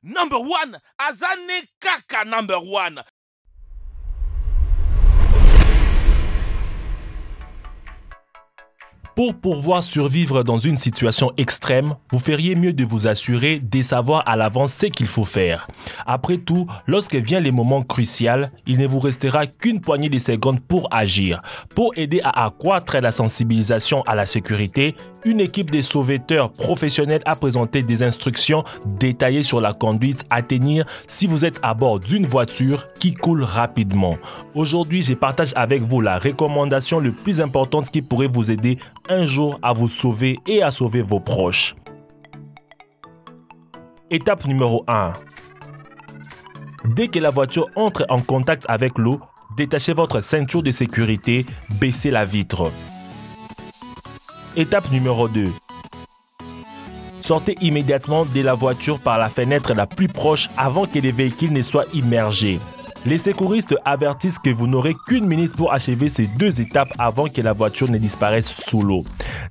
Number one, Azane Kaka number one. Pour pouvoir survivre dans une situation extrême, vous feriez mieux de vous assurer de savoir à l'avance ce qu'il faut faire. Après tout, lorsque vient les moments cruciaux, il ne vous restera qu'une poignée de secondes pour agir. Pour aider à accroître la sensibilisation à la sécurité, une équipe de sauveteurs professionnels a présenté des instructions détaillées sur la conduite à tenir si vous êtes à bord d'une voiture qui coule rapidement. Aujourd'hui, je partage avec vous la recommandation la plus importante qui pourrait vous aider un jour à vous sauver et à sauver vos proches. Étape numéro 1. Dès que la voiture entre en contact avec l'eau, détachez votre ceinture de sécurité, baissez la vitre. Étape numéro 2. Sortez immédiatement de la voiture par la fenêtre la plus proche avant que les véhicules ne soient immergés. Les secouristes avertissent que vous n'aurez qu'une minute pour achever ces deux étapes avant que la voiture ne disparaisse sous l'eau.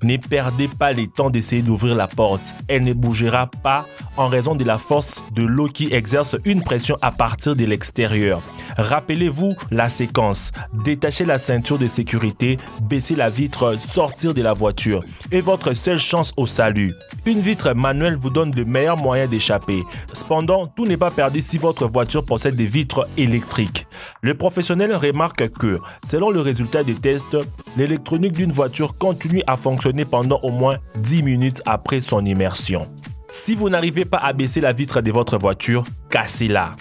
Ne perdez pas le temps d'essayer d'ouvrir la porte. Elle ne bougera pas en raison de la force de l'eau qui exerce une pression à partir de l'extérieur. Rappelez-vous la séquence. Détachez la ceinture de sécurité, baissez la vitre, sortir de la voiture. Et votre seule chance au salut. Une vitre manuelle vous donne le meilleur moyen d'échapper. Cependant, tout n'est pas perdu si votre voiture possède des vitres électriques. Le professionnel remarque que, selon le résultat des tests, l'électronique d'une voiture continue à fonctionner pendant au moins 10 minutes après son immersion. Si vous n'arrivez pas à baisser la vitre de votre voiture, cassez-la.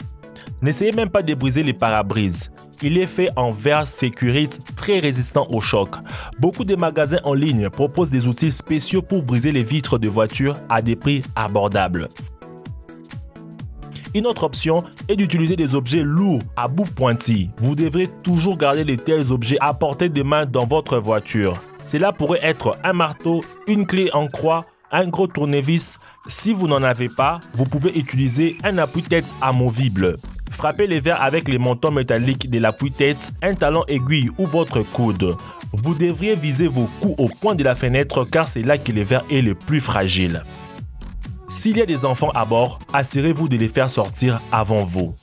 N'essayez même pas de briser les pare-brises. Il est fait en verre Securite très résistant au choc. Beaucoup de magasins en ligne proposent des outils spéciaux pour briser les vitres de voitures à des prix abordables. Une autre option est d'utiliser des objets lourds à bout pointu. Vous devrez toujours garder de tels objets à portée de main dans votre voiture. Cela pourrait être un marteau, une clé en croix, un gros tournevis. Si vous n'en avez pas, vous pouvez utiliser un appuie-tête amovible. Frappez les verres avec les montants métalliques de l'appui-tête, un talon aiguille ou votre coude. Vous devriez viser vos coups au point de la fenêtre car c'est là que le verre est le plus fragile. S'il y a des enfants à bord, assurez-vous de les faire sortir avant vous.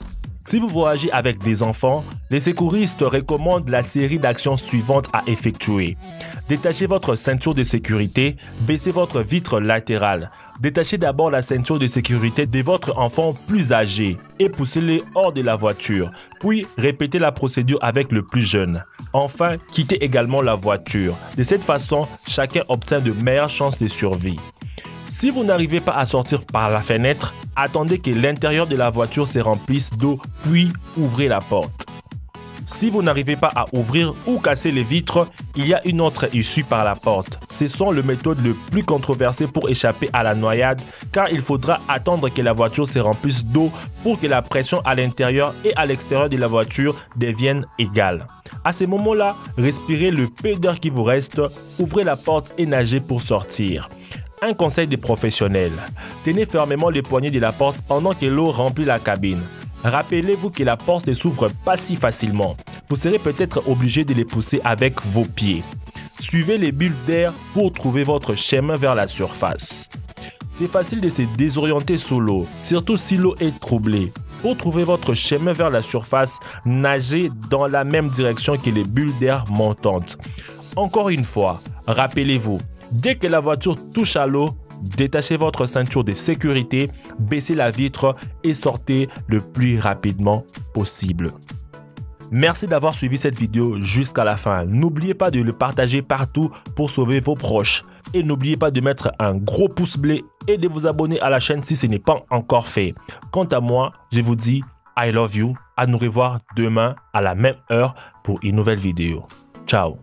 Si vous voyagez avec des enfants, les secouristes recommandent la série d'actions suivantes à effectuer. Détachez votre ceinture de sécurité, baissez votre vitre latérale. Détachez d'abord la ceinture de sécurité de votre enfant plus âgé et poussez-le hors de la voiture. Puis, répétez la procédure avec le plus jeune. Enfin, quittez également la voiture. De cette façon, chacun obtient de meilleures chances de survie. Si vous n'arrivez pas à sortir par la fenêtre, attendez que l'intérieur de la voiture se remplisse d'eau, puis ouvrez la porte. Si vous n'arrivez pas à ouvrir ou casser les vitres, il y a une autre issue par la porte. Ce sont les méthodes les plus controversées pour échapper à la noyade, car il faudra attendre que la voiture se remplisse d'eau pour que la pression à l'intérieur et à l'extérieur de la voiture devienne égale. À ce moment-là, respirez le peu d'air qui vous reste, ouvrez la porte et nagez pour sortir. Un conseil des professionnels, tenez fermement les poignées de la porte pendant que l'eau remplit la cabine. Rappelez-vous que la porte ne s'ouvre pas si facilement. Vous serez peut-être obligé de les pousser avec vos pieds. Suivez les bulles d'air pour trouver votre chemin vers la surface. C'est facile de se désorienter sous l'eau, surtout si l'eau est troublée. Pour trouver votre chemin vers la surface, nagez dans la même direction que les bulles d'air montantes. Encore une fois, rappelez-vous, dès que la voiture touche à l'eau, détachez votre ceinture de sécurité, baissez la vitre et sortez le plus rapidement possible. Merci d'avoir suivi cette vidéo jusqu'à la fin. N'oubliez pas de le partager partout pour sauver vos proches. Et n'oubliez pas de mettre un gros pouce bleu et de vous abonner à la chaîne si ce n'est pas encore fait. Quant à moi, je vous dis I love you. À nous revoir demain à la même heure pour une nouvelle vidéo. Ciao.